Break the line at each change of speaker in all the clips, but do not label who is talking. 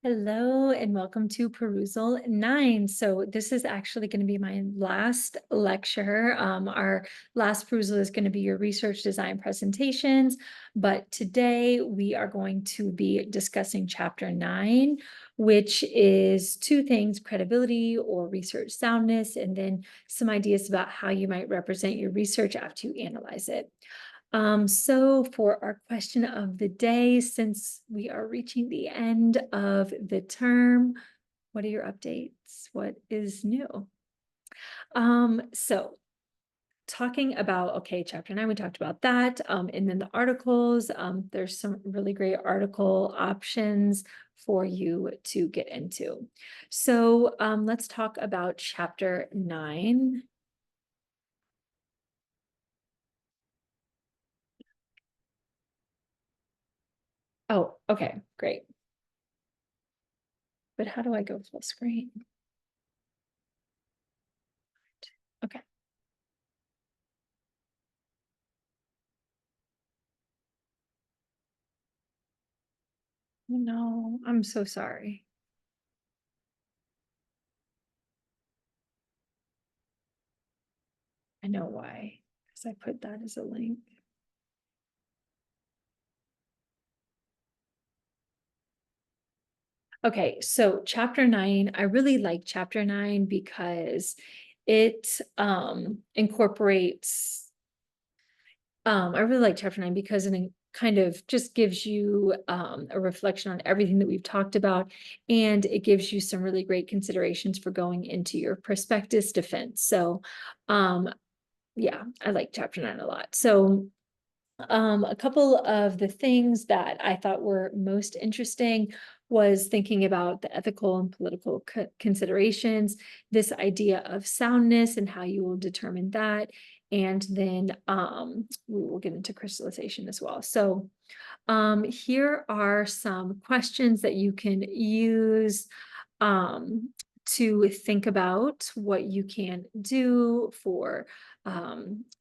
Hello and welcome to Perusal 9. So this is actually going to be my last lecture. Our last perusal is going to be your research design presentations, but today we are going to be discussing chapter 9, which is two things: credibility or research soundness, and then some ideas about how you might represent your research after you analyze it. So for our question of the day, since we are reaching the end of the term, what are your updates? What is new? So talking about, okay, chapter 9, we talked about that. And then the articles, there's some really great article options for you to get into. So let's talk about chapter 9. Oh, okay, great. But how do I go full screen? Okay. No, I'm so sorry. I know why, because I put that as a link. Okay, so chapter 9, I really like chapter 9 because it incorporates, I really like chapter 9 because it kind of just gives you a reflection on everything that we've talked about, and it gives you some really great considerations for going into your prospectus defense. So yeah, I like chapter 9 a lot. So a couple of the things that I thought were most interesting was thinking about the ethical and political considerations, this idea of soundness and how you will determine that. And then we will get into crystallization as well. So here are some questions that you can use um, to think about what you can do for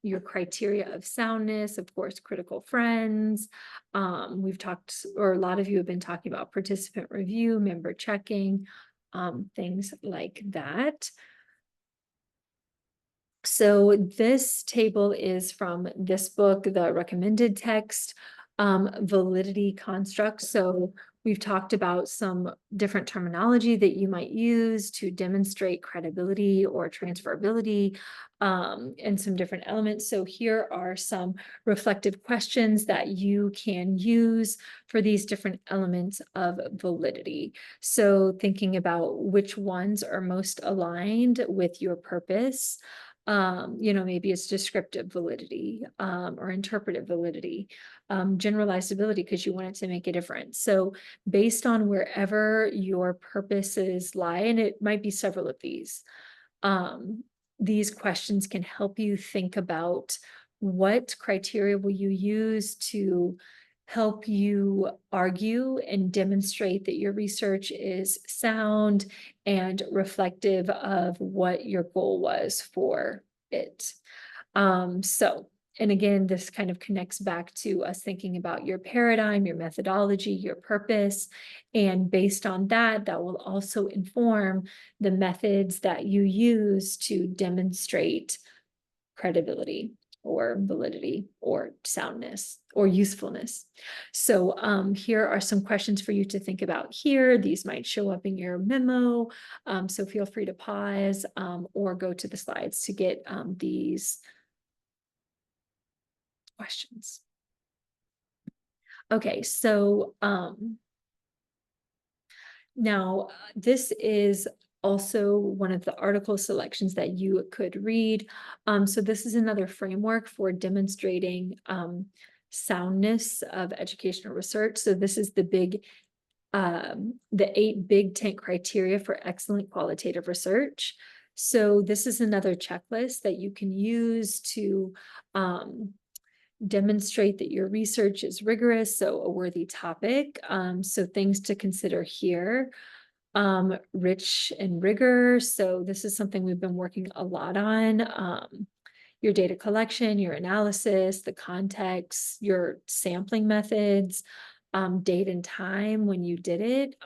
your criteria of soundness. Of course, critical friends. We've talked, or a lot of you have been talking about participant review, member checking, things like that. So this table is from this book, the recommended text, validity constructs. So we've talked about some different terminology that you might use to demonstrate credibility or transferability, and some different elements. So here are some reflective questions that you can use for these different elements of validity. So thinking about which ones are most aligned with your purpose. Maybe it's descriptive validity, or interpretive validity, generalizability, because you want it to make a difference. So based on wherever your purposes lie, and it might be several of these questions can help you think about what criteria will you use to help you argue and demonstrate that your research is sound and reflective of what your goal was for it. And again, this kind of connects back to us thinking about your paradigm, your methodology, your purpose, and based on that, that will also inform the methods that you use to demonstrate credibility or validity or soundness or usefulness. So here are some questions for you to think about here. These might show up in your memo. So feel free to pause or go to the slides to get these questions. Okay, so now this is also one of the article selections that you could read. So this is another framework for demonstrating soundness of educational research. So this is the 8 big tent criteria for excellent qualitative research. So this is another checklist that you can use to demonstrate that your research is rigorous, so a worthy topic. So things to consider here. Rich in rigor. So this is something we've been working a lot on. Your data collection, your analysis, the context, your sampling methods, date and time when you did it.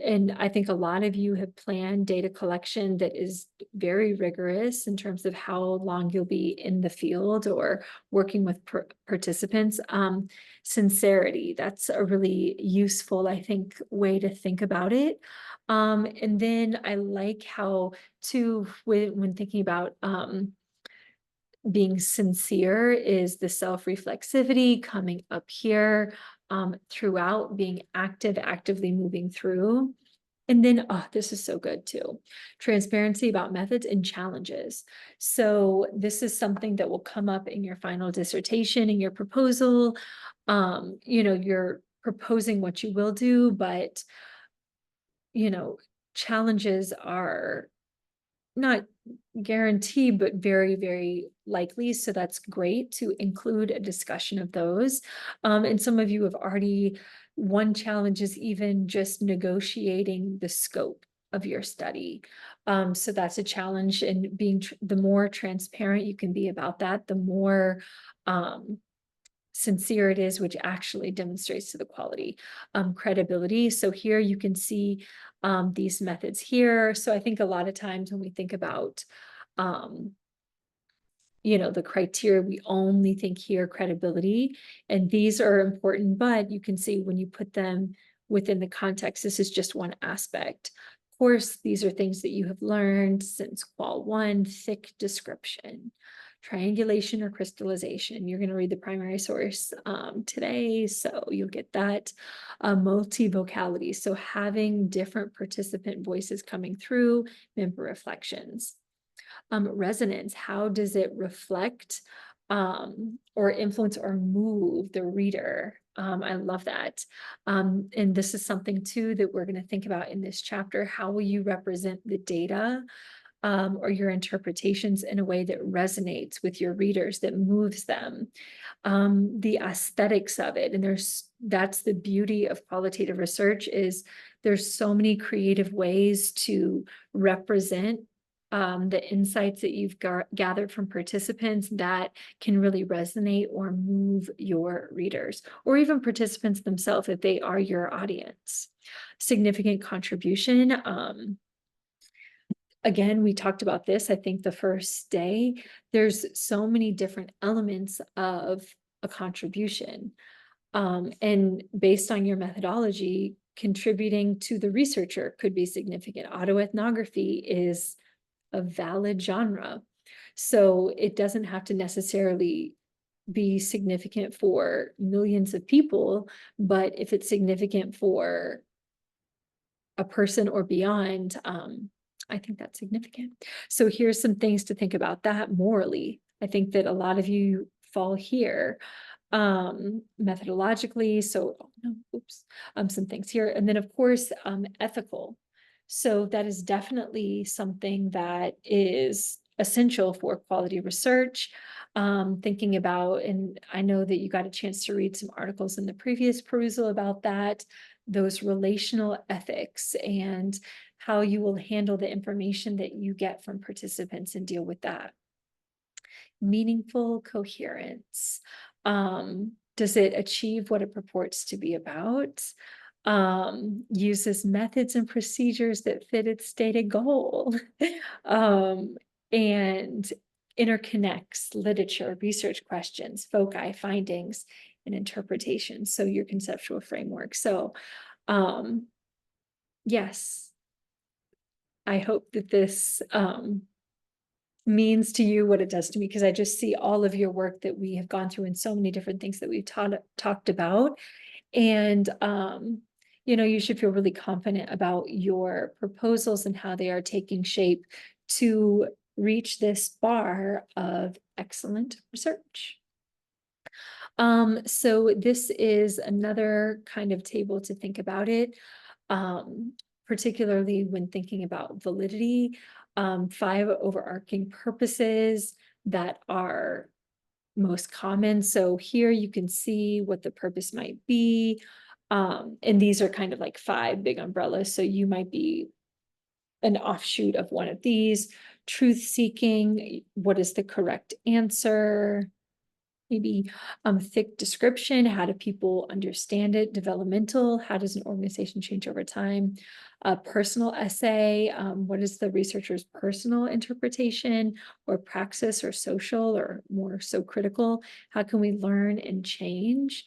And I think a lot of you have planned data collection that is very rigorous in terms of how long you'll be in the field or working with participants. Sincerity, that's a really useful, I think, way to think about it. And then I like how too, when thinking about being sincere, is the self-reflexivity coming up here throughout, being actively moving through. And then, oh, this is so good too. Transparency about methods and challenges. So this is something that will come up in your final dissertation, in your proposal. You're proposing what you will do, but challenges are not guaranteed, but very, very likely. So that's great to include a discussion of those. And some of you have already, one challenge is even just negotiating the scope of your study. So that's a challenge, and being the more transparent you can be about that, the more sincere it is, which actually demonstrates to the quality, credibility. So here you can see these methods here. So I think a lot of times when we think about the criteria, we only think here credibility, and these are important, but you can see when you put them within the context, this is just one aspect. Of course, these are things that you have learned since Qual 1, thick description, triangulation or crystallization. You're going to read the primary source today, so you'll get that. Multivocality, so having different participant voices coming through, member reflections. Resonance, how does it reflect or influence or move the reader? I love that. And this is something too that we're going to think about in this chapter. How will you represent the data or your interpretations in a way that resonates with your readers, that moves them? The aesthetics of it, and that's the beauty of qualitative research, is there's so many creative ways to represent the insights that you've gathered from participants that can really resonate or move your readers, or even participants themselves if they are your audience. Significant contribution. Again, we talked about this, I think, the first day. There's so many different elements of a contribution. And based on your methodology, contributing to the researcher could be significant. Autoethnography is a valid genre. So it doesn't have to necessarily be significant for millions of people, but if it's significant for a person or beyond, I think that's significant. So here's some things to think about that morally. I think that a lot of you fall here methodologically. So, oh, no, oops, some things here. And then of course, ethical. So that is definitely something that is essential for quality research. Thinking about, and I know that you got a chance to read some articles in the previous perusal about that, those relational ethics and how you will handle the information that you get from participants and deal with that. Meaningful coherence. Does it achieve what it purports to be about? Uses methods and procedures that fit its stated goal. And interconnects literature, research questions, foci, findings, and interpretations. So your conceptual framework. So yes, I hope that this means to you what it does to me, because I just see all of your work that we have gone through and so many different things that we've talked about. And you should feel really confident about your proposals and how they are taking shape to reach this bar of excellent research. So this is another kind of table to think about it, particularly when thinking about validity. 5 overarching purposes that are most common. So here you can see what the purpose might be. And these are kind of like 5 big umbrellas. So you might be an offshoot of one of these. Truth seeking, what is the correct answer? maybe thick description. How do people understand it? Developmental. How does an organization change over time? A personal essay. What is the researcher's personal interpretation or praxis or social or more so critical? How can we learn and change?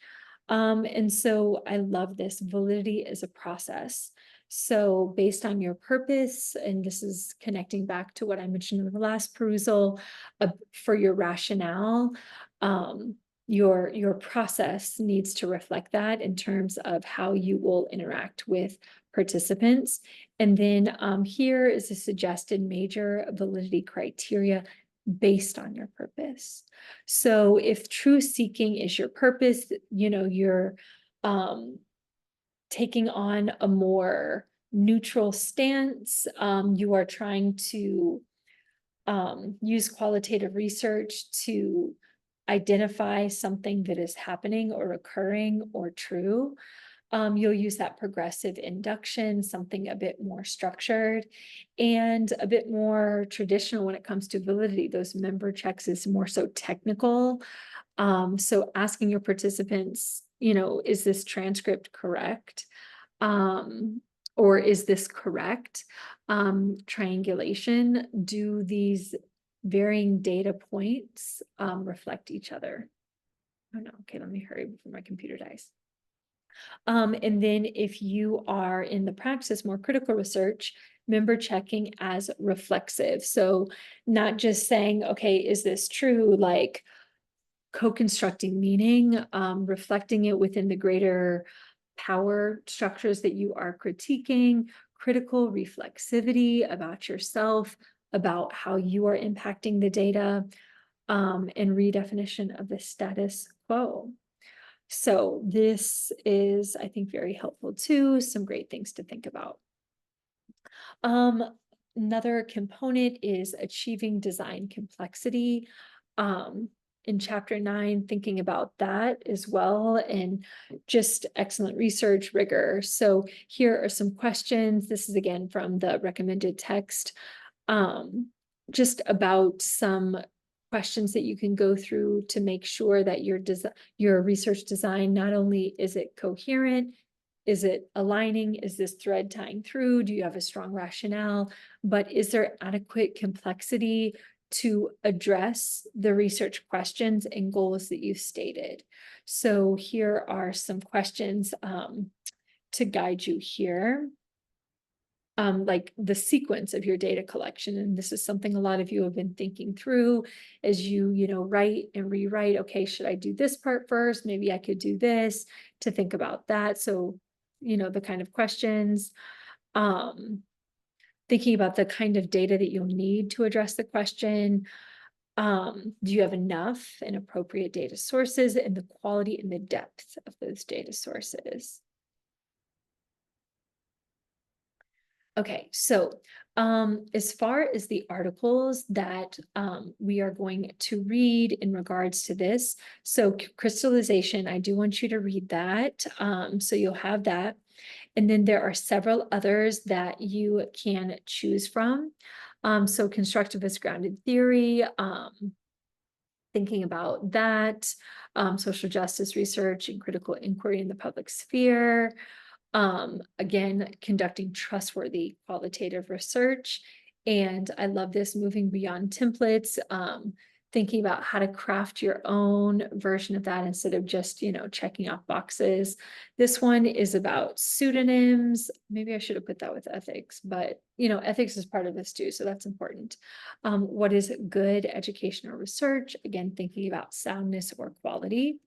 And so I love this. Validity is a process. So based on your purpose, and this is connecting back to what I mentioned in the last perusal, for your rationale, your process needs to reflect that in terms of how you will interact with participants. And then here is a suggested major validity criteria based on your purpose. So if truth seeking is your purpose, you're taking on a more neutral stance. You are trying to use qualitative research to identify something that is happening or occurring or true. You'll use that progressive induction, something a bit more structured and a bit more traditional when it comes to validity. Those member checks is more so technical. So asking your participants, is this transcript correct? Or is this correct? Triangulation, do these varying data points reflect each other? Oh no, okay, let me hurry before my computer dies. And then if you are in the practice, more critical research, member checking as reflexive. So not just saying, okay, is this true? Like co-constructing meaning, reflecting it within the greater power structures that you are critiquing, critical reflexivity about yourself, about how you are impacting the data, and redefinition of the status quo. So this is, I think, very helpful too. Some great things to think about. Another component is achieving design complexity. In chapter 9, thinking about that as well, and just excellent research rigor. So here are some questions. This is again from the recommended text, just about some questions that you can go through to make sure that your research design, not only is it coherent, is it aligning, is this thread tying through, do you have a strong rationale, but is there adequate complexity to address the research questions and goals that you've stated? So here are some questions to guide you here. Like the sequence of your data collection. And this is something a lot of you have been thinking through as you write and rewrite. Okay, should I do this part first? Maybe I could do this, to think about that. So, the kind of questions, thinking about the kind of data that you'll need to address the question. Do you have enough and appropriate data sources, and the quality and the depth of those data sources? Okay, so as far as the articles that we are going to read in regards to this, so crystallization, I do want you to read that. So you'll have that. And then there are several others that you can choose from. So constructivist grounded theory, thinking about that, social justice research and critical inquiry in the public sphere. Again, conducting trustworthy qualitative research. And I love this, moving beyond templates, thinking about how to craft your own version of that instead of just, checking off boxes. This one is about pseudonyms. Maybe I should have put that with ethics, but ethics is part of this too, so that's important. What is good educational research? Again, thinking about soundness or quality.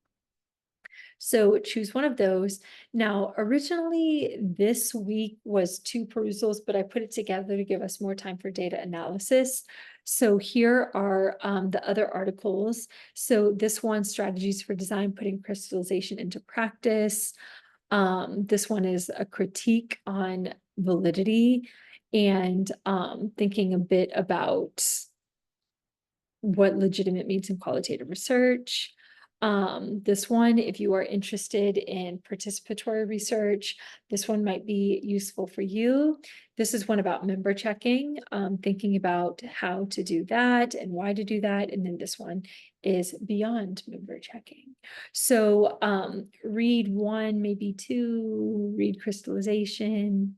So choose one of those. Now, originally this week was 2 perusals, but I put it together to give us more time for data analysis. So here are the other articles. So this one, strategies for design, putting crystallization into practice. This one is a critique on validity and thinking a bit about what legitimate means in qualitative research. This one, if you are interested in participatory research, this one might be useful for you. This is one about member checking, thinking about how to do that and why to do that. And then this one is beyond member checking. So read one, maybe two, read crystallization,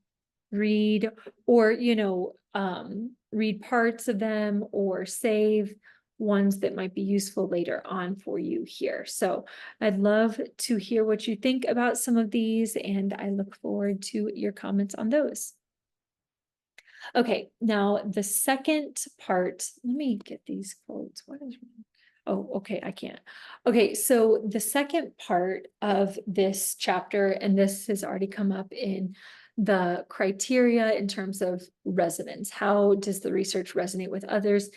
read, or, read parts of them or save ones that might be useful later on for you here. So I'd love to hear what you think about some of these, and I look forward to your comments on those. Okay, now the second part, let me get these quotes. What is wrong? Oh, okay, I can't. Okay, so the second part of this chapter, and this has already come up in the criteria in terms of resonance. How does the research resonate with others?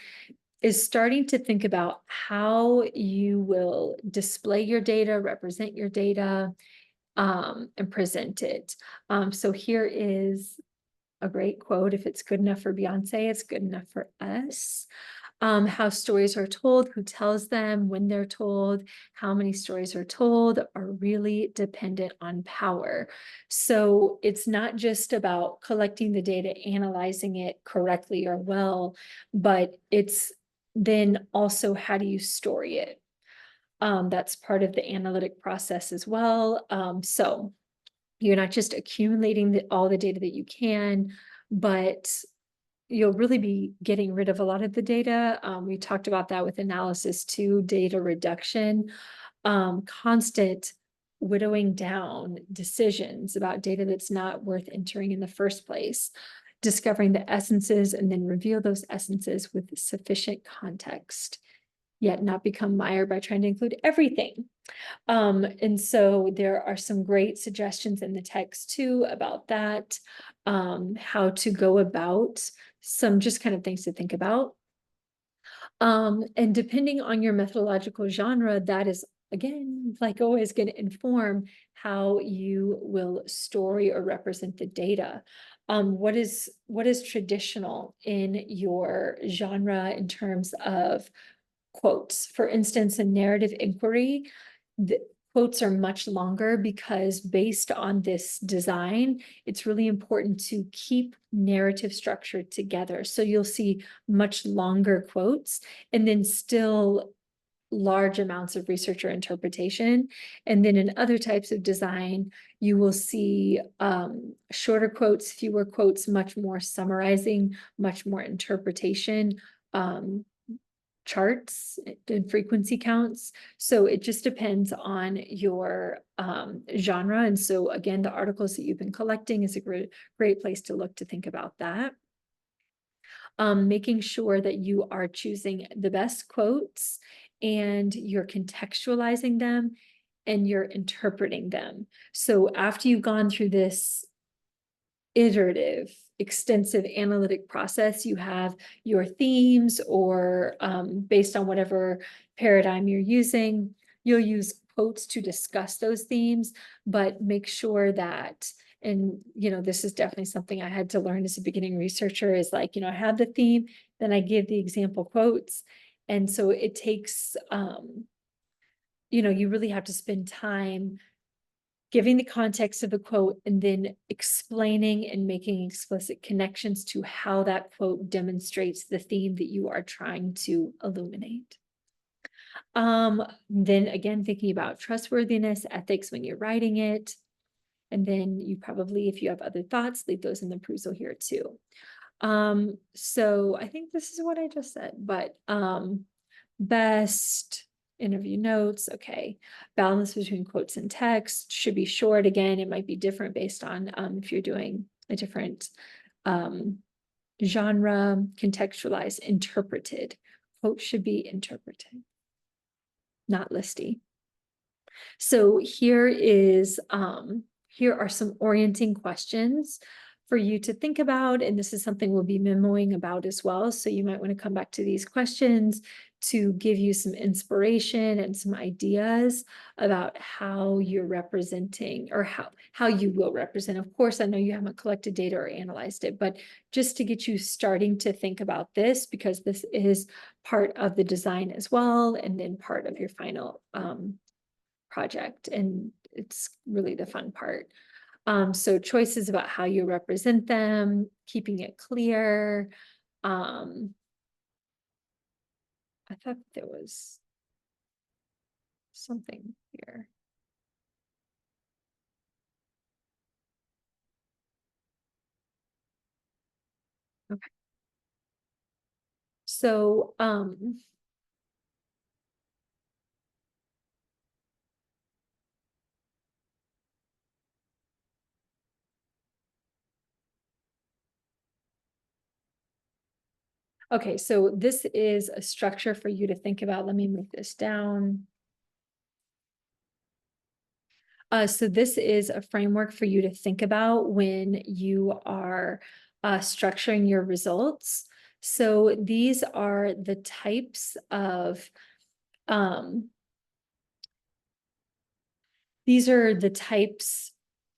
Is starting to think about how you will display your data, represent your data, and present it. So here is a great quote. If it's good enough for Beyonce, it's good enough for us. How stories are told, who tells them, when they're told, how many stories are told are really dependent on power. So it's not just about collecting the data, analyzing it correctly or well, but it's then also how do you story it? That's part of the analytic process as well. So you're not just accumulating all the data that you can, but you'll really be getting rid of a lot of the data. We talked about that with analysis too, data reduction, constant whittling down decisions about data that's not worth entering in the first place, discovering the essences and then reveal those essences with sufficient context, yet not become mired by trying to include everything. And so there are some great suggestions in the text too about that, how to go about some just kind of things to think about. And depending on your methodological genre, that is, again, like always, going to inform how you will story or represent the data. What is traditional in your genre in terms of quotes? For instance, in narrative inquiry, the quotes are much longer because based on this design, it's really important to keep narrative structure together. So you'll see much longer quotes and then still large amounts of research or interpretation. And then in other types of design, you will see shorter quotes, fewer quotes, much more summarizing, much more interpretation, charts and frequency counts. So it just depends on your genre. And so again, the articles that you've been collecting is a great place to look to think about that. Making sure that you are choosing the best quotes and you're contextualizing them and you're interpreting them. So after you've gone through this iterative, extensive analytic process, you have your themes, or based on whatever paradigm you're using, you'll use quotes to discuss those themes, but make sure that, and this is definitely something I had to learn as a beginning researcher, is like, I have the theme, then I give the example quotes. And so it takes, you really have to spend time giving the context of the quote and then explaining and making explicit connections to how that quote demonstrates the theme that you are trying to illuminate. Then again, thinking about trustworthiness, ethics when you're writing it. And then you probably, if you have other thoughts, leave those in the perusal here too. So I think this is what I just said, but best interview notes. Okay. Balance between quotes and text should be short. Again, it might be different based on if you're doing a different genre. Contextualized, interpreted. Quote should be interpreted, not listy. So here are some orienting questions for you to think about. And this is something we'll be memoing about as well. So you might want to come back to these questions, to give you some inspiration and some ideas about how you're representing, or how you will represent. Of course, I know you haven't collected data or analyzed it, but just to get you starting to think about this, because this is part of the design as well, and then part of your final project, and it's really the fun part. So choices about how you represent them, keeping it clear. I thought there was something here. Okay. So, okay, so this is a structure for you to think about. Let me move this down. So this is a framework for you to think about when you are structuring your results. So these are the types of these are the types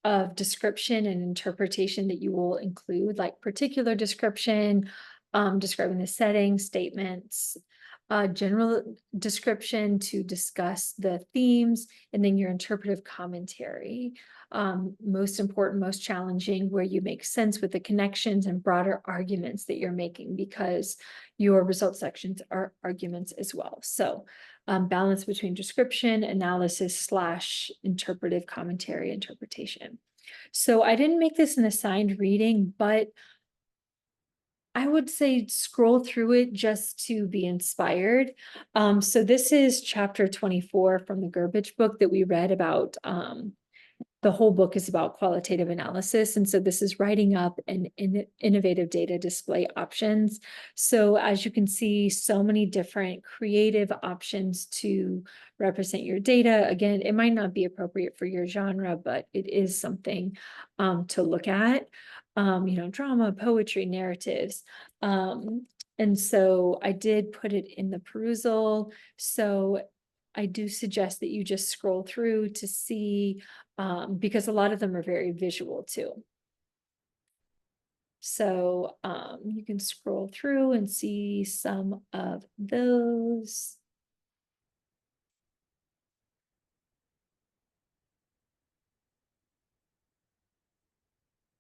of description and interpretation that you will include, like particular description, describing the setting, statements, general description to discuss the themes, and then your interpretive commentary. Most important, most challenging, where you make sense with the connections and broader arguments that you're making, because your result sections are arguments as well. So balance between description, analysis, slash interpretive commentary, interpretation. So I didn't make this an assigned reading, but I would say scroll through it just to be inspired. So this is chapter 24 from the Gerbage book that we read about. The whole book is about qualitative analysis. And so this is writing up an innovative data display options. So as you can see, so many different creative options to represent your data. Again, it might not be appropriate for your genre, but it is something to look at. Drama, poetry, narratives. And so I did put it in the perusal. So I do suggest that you just scroll through to see, because a lot of them are very visual too. So you can scroll through and see some of those.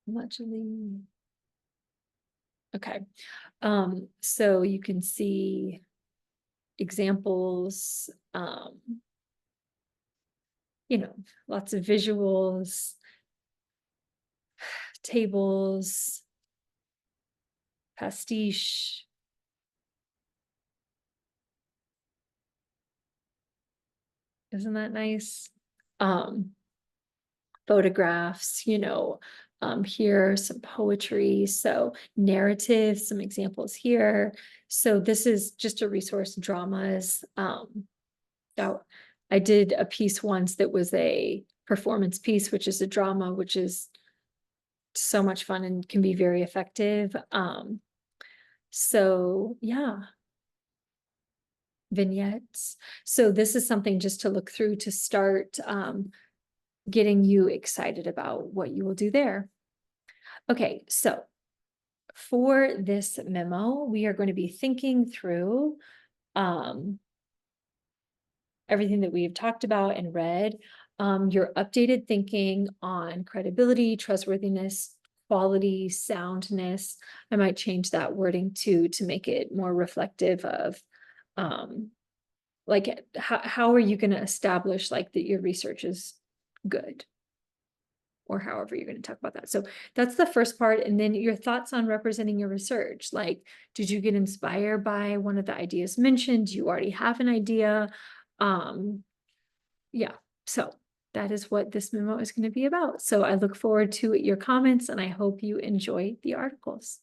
Muchly. Okay. So you can see examples, lots of visuals, tables, pastiche. Isn't that nice? Photographs, here, some poetry, so narrative, some examples here. So this is just a resource, dramas. I did a piece once that was a performance piece, which is a drama, which is so much fun and can be very effective. So yeah. Vignettes. So this is something just to look through to start getting you excited about what you will do there. Okay, so for this memo, we are going to be thinking through everything that we have talked about and read, your updated thinking on credibility, trustworthiness, quality, soundness. I might change that wording too to make it more reflective of like how are you going to establish like that your research is good, or however you're going to talk about that. So that's the first part. And then your thoughts on representing your research. Like, did you get inspired by one of the ideas mentioned? Do you already have an idea? Yeah, so that is what this memo is going to be about. So I look forward to your comments, and I hope you enjoy the articles.